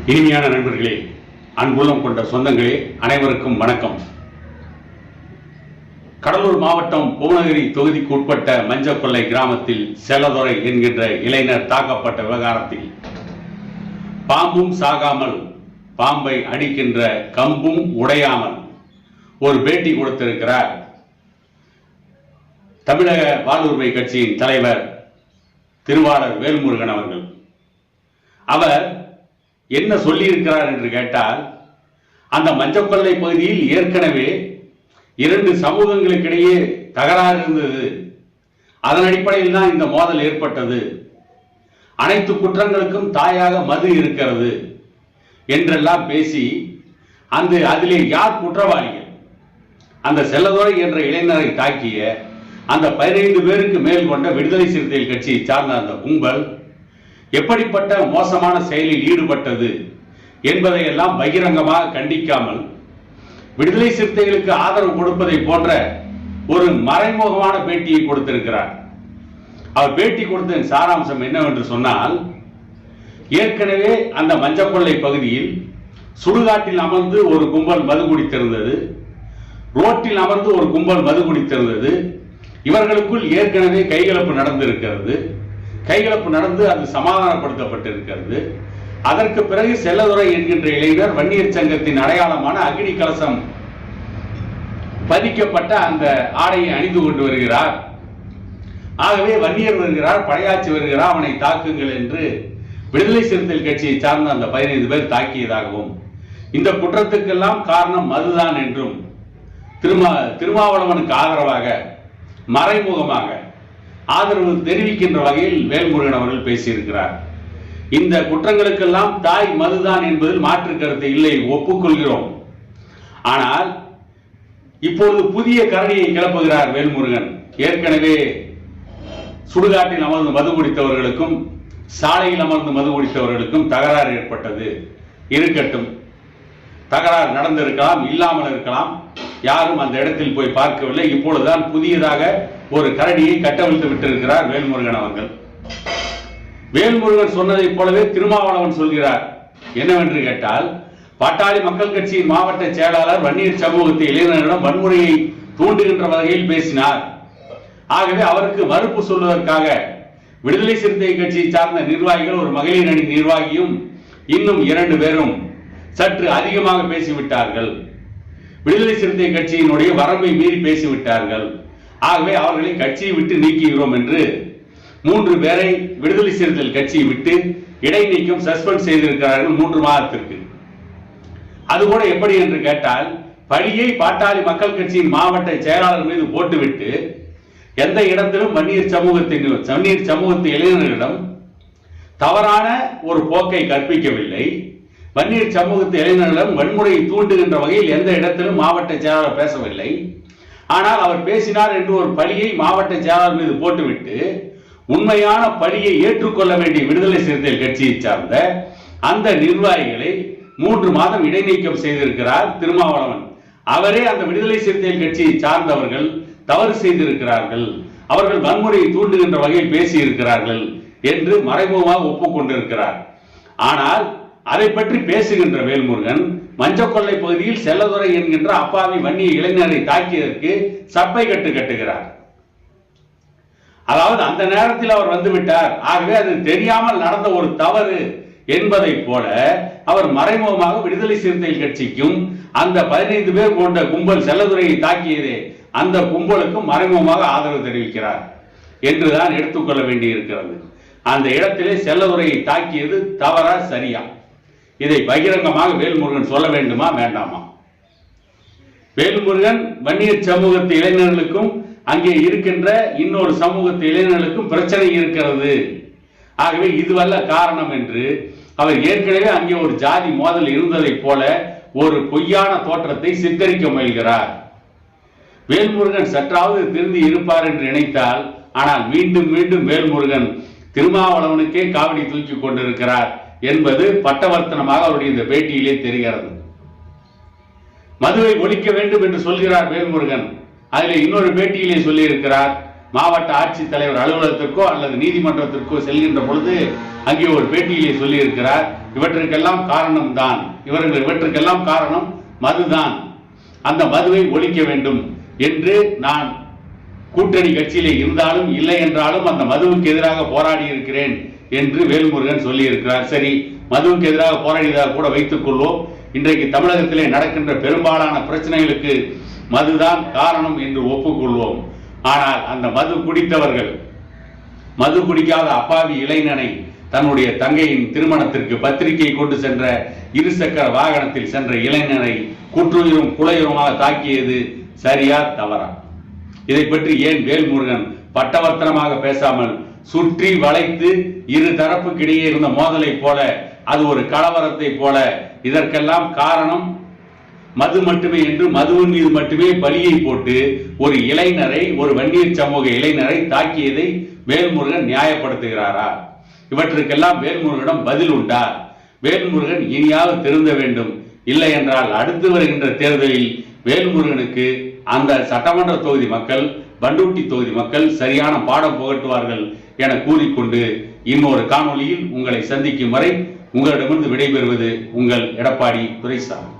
இனிமையான நண்பர்களே, அன்புள்ளம் கொண்ட சொந்தங்களே, அனைவருக்கும் வணக்கம். கடலூர் மாவட்டம் புவனகிரி தொகுதிக்கு உட்பட்ட மஞ்சக்கொல்லை கிராமத்தில் செல்லதுரை என்கின்ற இளைஞர் தாக்கப்பட்ட விவகாரத்தில் பாம்பும் சாகாமல் பாம்பை அடிக்கின்ற கம்பும் உடையாமல் ஒரு பேட்டி கொடுத்திருக்கிறார் தமிழக வாழ்வுரிமை கட்சியின் தலைவர் திருவாளர் வேல்முருகன் அவர்கள். அவர் என்ன சொல்லியிருக்கிறார் என்று கேட்டால், அந்த மஞ்சக்கொல்லை பகுதியில் ஏற்கனவே 2 சமூகங்களுக்கிடையே தகராறு இருந்தது. அதன் அடிப்படையில் தான் இந்த மோதல் ஏற்பட்டது. அனைத்து குற்றங்களுக்கும் தாயாக மது இருக்கிறது என்றெல்லாம் பேசி அதிலே யார் குற்றவாளிகள், அந்த செல்லதுரை என்ற இளைஞரை தாக்கிய அந்த 15 பேருக்கு மேல் கொண்ட விடுதலை சிறுத்தைகள் கட்சியை சார்ந்த அந்த கும்பல் எப்படிப்பட்ட மோசமான செயலில் ஈடுபட்டது என்பதையெல்லாம் பகிரங்கமாக கண்டிக்காமல் விடுதலை சிறுத்தைகளுக்கு ஆதரவு கொடுப்பதை போன்ற ஒரு மறைமுகமான பேட்டியை கொடுத்திருக்கிறார். அவர் பேட்டி கொடுத்த சாராம்சம் என்னவென்று சொன்னால், ஏற்கனவே அந்த மஞ்சக்கொல்லை பகுதியில் சுடுகாட்டில் அமர்ந்து ஒரு கும்பல் மது குடித்திருந்தது, ரோட்டில் அமர்ந்து ஒரு கும்பல் மது குடித்திருந்தது. இவர்களுக்குள் ஏற்கனவே கைகலப்பு நடந்திருக்கிறது. கைகலப்பு நடந்து அது சமாதானப்படுத்தப்பட்டிருக்கிறது. அதற்கு பிறகு செல்லதுரை என்கின்ற இளைஞர் வன்னியர் சங்கத்தின் அடையாளமான அக்னி கலசம் பதிக்கப்பட்ட அந்த ஆடையை அணிந்து கொண்டு வருகிறார். ஆகவே வன்னியர் வருகிறார், படையாச்சி வருகிறார், அவனை தாக்குங்கள் என்று விடுதலை சிறுத்தைகள் கட்சியை சார்ந்த அந்த 15 பேர் தாக்கியதாகவும், இந்த குற்றத்துக்கெல்லாம் காரணம் மதுதான் என்றும் திருமாவளவனுக்கு ஆதரவாக மறைமுகமாக ஆதரவு தெரிவிக்கின்ற வகையில் வேல்முருகன் அவர்கள் பேசியிருக்கிறார். இந்த குற்றங்களுக்கெல்லாம் தாய் மதுதான் என்பதில் மாற்று கருத்து இல்லை, ஒப்புக்கொள்கிறோம். ஆனால் இப்பொழுது புதிய கரடியை கிளப்புகிறார் வேல்முருகன். ஏற்கனவே சுடுகாட்டில் அமர்ந்து மது குடித்தவர்களுக்கும் சாலையில் அமர்ந்து மது குடித்தவர்களுக்கும் தகராறு ஏற்பட்டது. இருக்கட்டும், தகராறு நடந்திருக்கலாம், இல்லாமல் இருக்கலாம், யாரும் அந்த இடத்தில் போய் பார்க்கவில்லை. இப்பொழுதுதான் புதியதாக ஒரு கரடியை கட்டவிழ்த்து விட்டிருக்கிறார் வேல்முருகன் அவர்கள். வேல்முருகன் சொன்னதை போலவே திருமாவளவன் சொல்கிறார். என்னவென்று கேட்டால், பாட்டாளி மக்கள் கட்சியின் மாவட்ட செயலாளர் வன்னியர் சமூகத்தை இளைஞர்களிடம் வன்முறையை தூண்டுகின்ற வகையில் பேசினார். ஆகவே அவருக்கு மறுப்பு சொல்வதற்காக விடுதலை சிறுத்தை கட்சியை சார்ந்த நிர்வாகிகள், ஒரு மகளிர் அணி நிர்வாகியும் இன்னும் 2 பேரும் சற்று அதிகமாக பேசிவிட்டார்கள். விடுதலை சிறுத்தை கட்சியினுடைய வரம்பை மீறி பேசிவிட்டார்கள். ஆகவே அவர்களை கட்சியை விட்டு நீக்குகிறோம் என்று 3 பேரை விடுதலை சிறுத்தைகள் கட்சியை விட்டு இடைநீக்கம் சஸ்பெண்ட் செய்திருக்கிறார்கள் 3 மாதத்திற்கு. அதுகூட எப்படி என்று கேட்டால், பழியை பாட்டாளி மக்கள் கட்சியின் மாவட்ட செயலாளர் மீது போட்டுவிட்டு எந்த இடத்திலும் வன்னியர் சமூகத்து இளைஞர்களிடம் தவறான ஒரு போக்கை கற்பிக்கவில்லை. வன்னியர் சமூகத்து இளைஞர்களிடம் வன்முறையை தூண்டுகின்ற வகையில் எந்த இடத்திலும் மாவட்ட செயலாளர் பேசவில்லை. ஆனால் அவர் பேசினார் என்று ஒரு பழியை மாவட்ட செயலாளர் மீது போட்டுவிட்டு உண்மையான பழியை ஏற்றுக்கொள்ள வேண்டிய விடுதலை சிறுத்தைகள் கட்சியை சார்ந்த அந்த நிர்வாகிகளை 3 மாதம் இடைநீக்கம் செய்திருக்கிறார் திருமாவளவன். அவரே அந்த விடுதலை சிறுத்தைகள் கட்சியை சார்ந்தவர்கள் தவறு செய்திருக்கிறார்கள், அவர்கள் வன்முறையை தூண்டுகின்ற வகையில் பேசியிருக்கிறார்கள் என்று மறைமுகமாக ஒப்புக்கொண்டிருக்கிறார். ஆனால் அதை பற்றி பேசுகின்ற வேல்முருகன் மஞ்சக்கொல்லை பகுதியில் செல்லதுரை என்கின்ற அப்பாவி வன்னிய இளைஞரை தாக்கியதற்கு சப்பை கட்டுகிறார். அதாவது அந்த நேரத்தில் அவர் வந்துவிட்டார், ஆகவே அது தெரியாமல் நடந்த ஒரு தவறு என்பதை போல அவர் மறைமுகமாக விடுதலை சிறுத்தைகள் கட்சிக்கும் அந்த 15 பேர் கொண்ட கும்பல் செல்லதுரையை தாக்கியதே அந்த கும்பலுக்கும் மறைமுகமாக ஆதரவு தெரிவிக்கிறார் என்றுதான் எடுத்துக்கொள்ள வேண்டியிருக்கிறது. அந்த இடத்திலே செல்லதுரையை தாக்கியது தவறா சரியா, இதை பகிரங்கமாக வேல்முருகன் சொல்ல வேண்டுமா வேண்டாமா? வேல்முருகன் வன்னியர் சமூகத்து இளைஞர்களுக்கும் அங்கே இருக்கின்ற இன்னொரு சமூகத்து இளைஞர்களுக்கும் பிரச்சனை இருக்கிறது, ஆகவே இதுவல்ல காரணம் என்று அவர் ஏற்கனவே அங்கே ஒரு ஜாதி மோதல் இருந்ததை போல ஒரு பொய்யான தோற்றத்தை சித்தரிக்க முயல்கிறார். வேல்முருகன் சற்றாவது திருந்தி இருப்பார் என்று நினைத்தால், ஆனால் மீண்டும் மீண்டும் வேல்முருகன் திருமாவளவனுக்கே காவடி தூக்கி கொண்டிருக்கிறார் என்பது பட்டவர்த்தனமாக அவருடைய இந்த பேட்டியிலே தெரிகிறது. மதுவை ஒழிக்க வேண்டும் என்று சொல்கிறார் வேல்முருகன். அதில் இன்னொரு பேட்டியிலே சொல்லியிருக்கிறார், மாவட்ட ஆட்சித்தலைவர் அலுவலகத்திற்கோ அல்லது நீதிமன்றத்திற்கோ செல்கின்ற பொழுது அங்கே ஒரு பேட்டியிலே சொல்லி இருக்கிறார், இவற்றுக்கெல்லாம் காரணம் தான், இவற்றுக்கெல்லாம் காரணம் மதுதான், அந்த மதுவை ஒழிக்க வேண்டும் என்று நான் கூட்டணி கட்சியிலே இருந்தாலும் இல்லை என்றாலும் அந்த மதுவுக்கு எதிராக போராடி இருக்கிறேன் என்று வேல்முருகன் சொல்லி இருக்கிறார். சரி, மதுவுக்கு எதிராக போராடியதாக கூட வைத்துக் கொள்வோம். இன்றைக்கு தமிழகத்திலே நடக்கின்ற பெரும்பாலான பிரச்சனைகளுக்கு மதுதான் காரணம் என்று ஒப்புக்கொள்வோம். ஆனால் அந்த மது குடித்தவர்கள், மது குடிக்காத அப்பாவி இளைஞனை தன்னுடைய தங்கையின் திருமணத்திற்கு பத்திரிகை கொண்டு சென்ற இருசக்கர வாகனத்தில் சென்ற இளைஞனை குற்றுயிரும் குலையுருமாக தாக்கியது சரியா தவறா? இதை பற்றி ஏன் வேல்முருகன் பட்டவர்த்தனமாக பேசாமல் சுற்றி வளைத்து இரு தரப்புக்கிடையே இருந்த மோதலை போல, அது ஒரு கலவரத்தை போல, இதற்கெல்லாம் காரணம் மது மட்டுமே என்று மதுவின் மீது மட்டுமே பலியை போட்டு ஒரு இளைஞரை, ஒரு வன்னியர் சமூக இளைஞரை தாக்கியதை வேல்முருகன் நியாயப்படுத்துகிறாரா? இவற்றுக்கெல்லாம் வேல்முருகனிடம் பதில் உண்டா? வேல்முருகன் இனியாவது திருந்த வேண்டும். இல்லை என்றால் அடுத்து வருகின்ற தேர்தலில் வேல்முருகனுக்கு அந்த சட்டமன்ற தொகுதி மக்கள், பண்டூட்டி தொகுதி மக்கள் சரியான பாடம் புகட்டுவார்கள் என கூறிக்கொண்டு இன்னொரு காணொளியில் உங்களை சந்திக்கும் வரை உங்களிடமிருந்து விடைபெறுவது உங்கள் எடப்பாடி துரைசாமி.